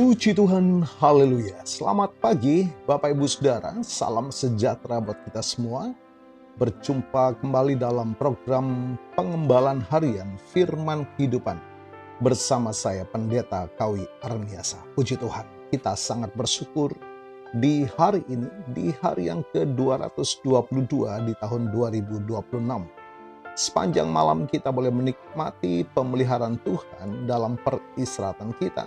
Puji Tuhan, haleluya. Selamat pagi Bapak Ibu Saudara, salam sejahtera buat kita semua. Berjumpa kembali dalam program pengembalan harian Firman Kehidupan bersama saya Pendeta Kawi Arniasa. Puji Tuhan, kita sangat bersyukur di hari ini, di hari yang ke-222 di tahun 2026. Sepanjang malam kita boleh menikmati pemeliharaan Tuhan dalam peristirahatan kita.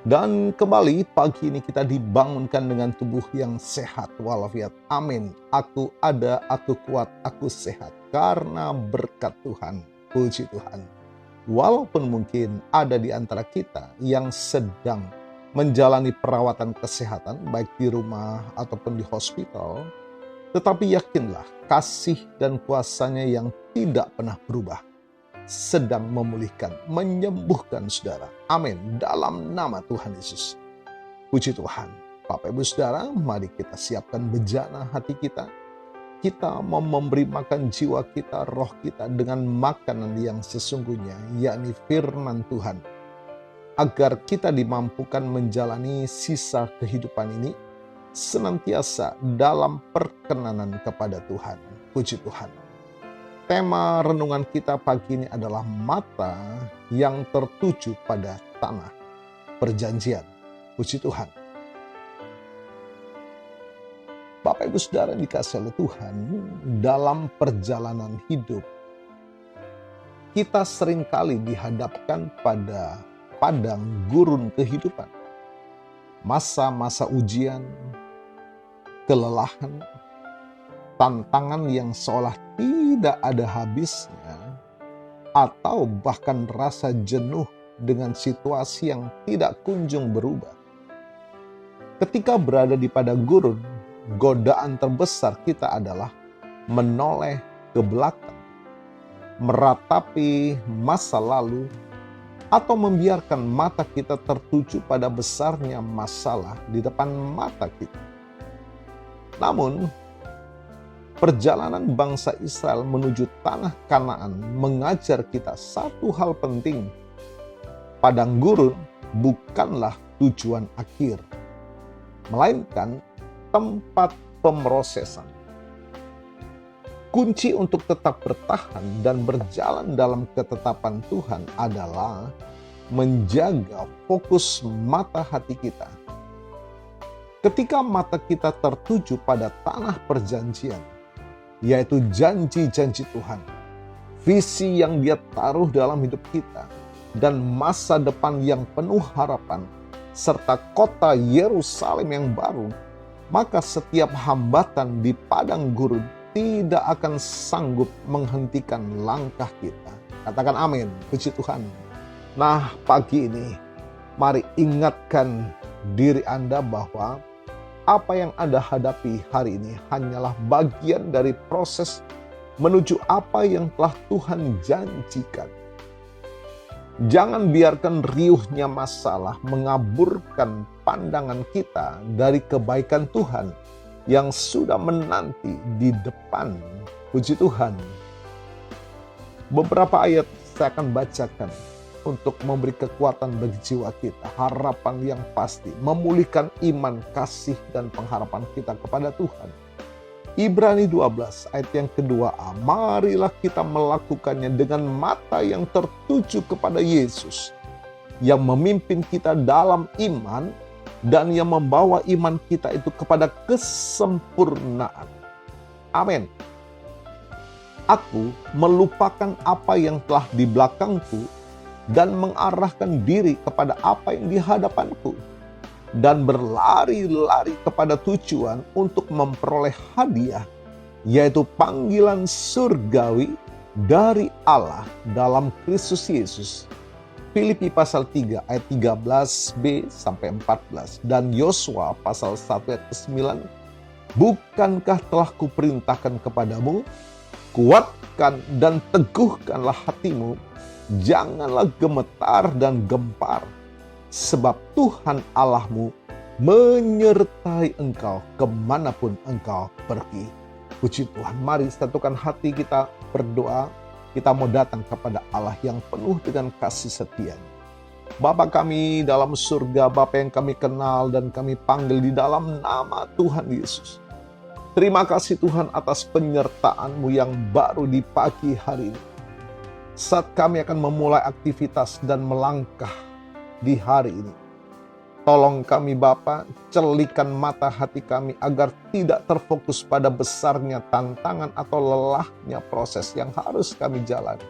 Dan kembali pagi ini kita dibangunkan dengan tubuh yang sehat walafiat. Amin. Aku ada, aku kuat, aku sehat karena berkat Tuhan. Puji Tuhan. Walaupun mungkin ada di antara kita yang sedang menjalani perawatan kesehatan baik di rumah ataupun di hospital, tetapi yakinlah kasih dan kuasanya yang tidak pernah berubah sedang memulihkan, menyembuhkan saudara. Amin. Dalam nama Tuhan Yesus. Puji Tuhan. Bapak Ibu Saudara, mari kita siapkan bejana hati kita. Kita mau memberi makan jiwa kita, roh kita dengan makanan yang sesungguhnya, yakni firman Tuhan. Agar kita dimampukan menjalani sisa kehidupan ini senantiasa dalam perkenanan kepada Tuhan. Puji Tuhan. Tema renungan kita pagi ini adalah mata yang tertuju pada tanah perjanjian. Puji Tuhan. Bapak Ibu Saudara dikasihi oleh Tuhan, dalam perjalanan hidup kita seringkali dihadapkan pada padang gurun kehidupan. Masa-masa ujian, kelelahan, tantangan yang seolah tidak ada habisnya, atau bahkan rasa jenuh dengan situasi yang tidak kunjung berubah. Ketika berada di padang gurun, godaan terbesar kita adalah menoleh ke belakang, meratapi masa lalu, atau membiarkan mata kita tertuju pada besarnya masalah di depan mata kita. Namun, perjalanan bangsa Israel menuju tanah Kanaan mengajar kita satu hal penting. Padang gurun bukanlah tujuan akhir, melainkan tempat pemrosesan. Kunci untuk tetap bertahan dan berjalan dalam ketetapan Tuhan adalah menjaga fokus mata hati kita. Ketika mata kita tertuju pada tanah perjanjian, yaitu janji-janji Tuhan, visi yang Dia taruh dalam hidup kita, dan masa depan yang penuh harapan, serta kota Yerusalem yang baru, maka setiap hambatan di padang gurun tidak akan sanggup menghentikan langkah kita. Katakan amin, puji Tuhan. Nah, pagi ini, mari ingatkan diri Anda bahwa apa yang Anda hadapi hari ini hanyalah bagian dari proses menuju apa yang telah Tuhan janjikan. Jangan biarkan riuhnya masalah mengaburkan pandangan kita dari kebaikan Tuhan yang sudah menanti di depan. Puji Tuhan. Beberapa ayat saya akan bacakan untuk memberi kekuatan bagi jiwa kita, harapan yang pasti, memulihkan iman, kasih, dan pengharapan kita kepada Tuhan. Ibrani 12 ayat yang kedua A, marilah kita melakukannya dengan mata yang tertuju kepada Yesus, yang memimpin kita dalam iman, dan yang membawa iman kita itu kepada kesempurnaan. Amin. Aku melupakan apa yang telah di belakangku, dan mengarahkan diri kepada apa yang di hadapanku, dan berlari-lari kepada tujuan untuk memperoleh hadiah, yaitu panggilan surgawi dari Allah dalam Kristus Yesus. Filipi pasal 3 ayat 13b sampai 14, dan Yosua pasal 1 ayat 9, bukankah telah kuperintahkan kepadamu, kuatkan dan teguhkanlah hatimu, janganlah gemetar dan gempar, sebab Tuhan Allahmu menyertai engkau kemanapun engkau pergi. Puji Tuhan, mari satukan hati kita berdoa. Kita mau datang kepada Allah yang penuh dengan kasih setia. Bapa kami dalam surga, Bapa yang kami kenal dan kami panggil di dalam nama Tuhan Yesus. Terima kasih Tuhan atas penyertaan-Mu yang baru di pagi hari ini. Saat kami akan memulai aktivitas dan melangkah di hari ini. Tolong kami Bapa, celikan mata hati kami agar tidak terfokus pada besarnya tantangan atau lelahnya proses yang harus kami jalani.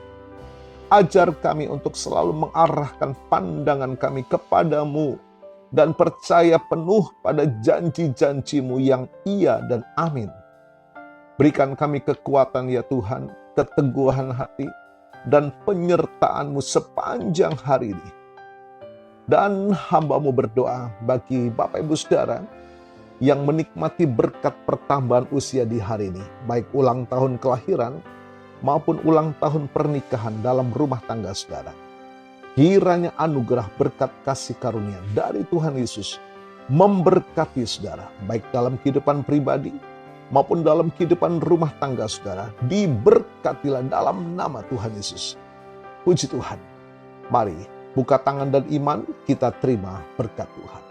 Ajar kami untuk selalu mengarahkan pandangan kami kepadamu dan percaya penuh pada janji-janji-Mu yang iya dan amin. Berikan kami kekuatan ya Tuhan, keteguhan hati, dan penyertaan-Mu sepanjang hari ini. Dan hamba-Mu berdoa bagi Bapak Ibu Saudara yang menikmati berkat pertambahan usia di hari ini, baik ulang tahun kelahiran maupun ulang tahun pernikahan dalam rumah tangga saudara. Kiranya anugerah berkat kasih karunia dari Tuhan Yesus memberkati saudara, baik dalam kehidupan pribadi maupun dalam kehidupan rumah tangga saudara. Diberkatilah dalam nama Tuhan Yesus. Puji Tuhan. Mari buka tangan dan iman, kita terima berkat Tuhan.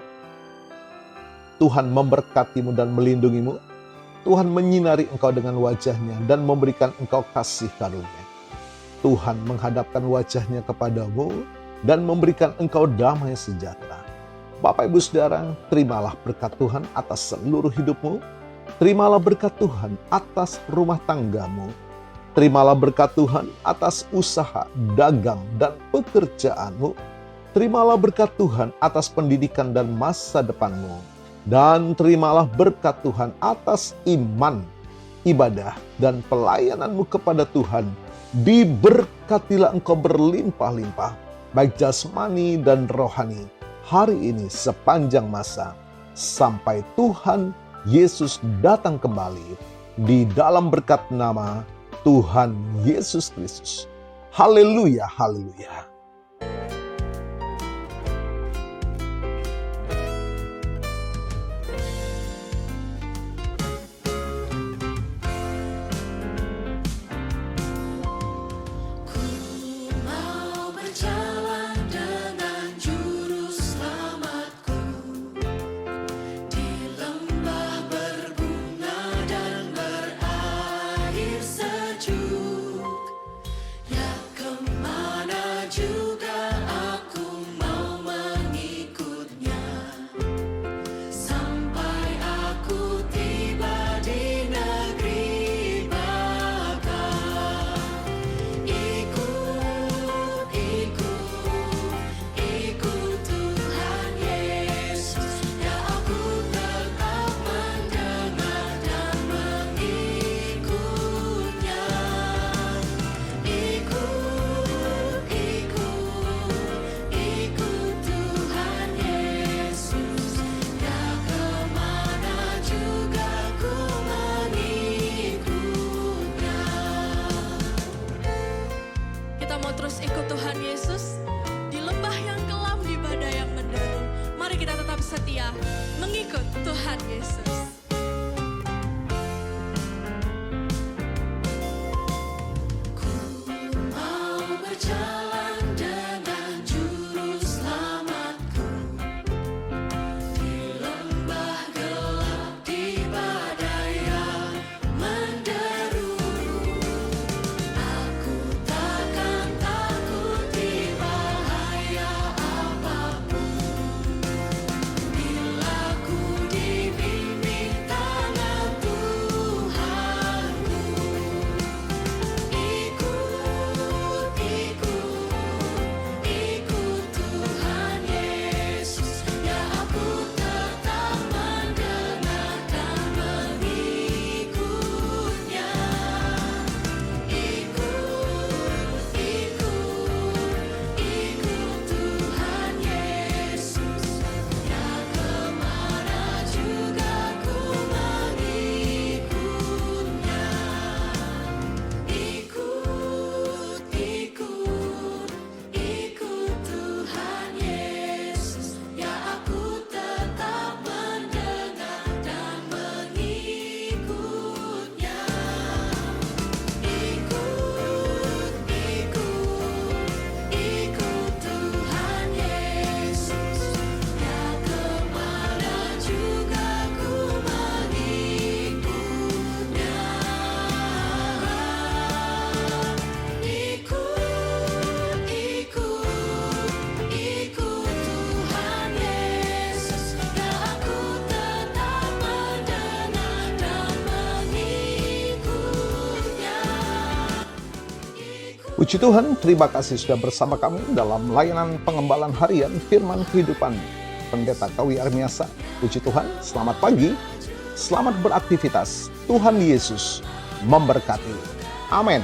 Tuhan memberkatimu dan melindungimu. Tuhan menyinari engkau dengan wajah-Nya dan memberikan engkau kasih karunia. Tuhan menghadapkan wajah-Nya kepadamu dan memberikan engkau damai sejahtera. Bapak Ibu Saudara, terimalah berkat Tuhan atas seluruh hidupmu. Terimalah berkat Tuhan atas rumah tanggamu. Terimalah berkat Tuhan atas usaha, dagang, dan pekerjaanmu. Terimalah berkat Tuhan atas pendidikan dan masa depanmu. Dan terimalah berkat Tuhan atas iman, ibadah, dan pelayananmu kepada Tuhan. Diberkatilah engkau berlimpah-limpah, baik jasmani dan rohani, hari ini sepanjang masa, sampai Tuhan Yesus datang kembali di dalam berkat nama Tuhan Yesus Kristus. Haleluya, haleluya. setia mengikut Tuhan Yesus. Bila ku dibimbing Puji Tuhan, terima kasih sudah bersama kami dalam layanan pengembalan harian Firman Kehidupan Pendeta Kawi Armiasa. Puji Tuhan, selamat pagi, selamat beraktivitas. Tuhan Yesus memberkati. Amin.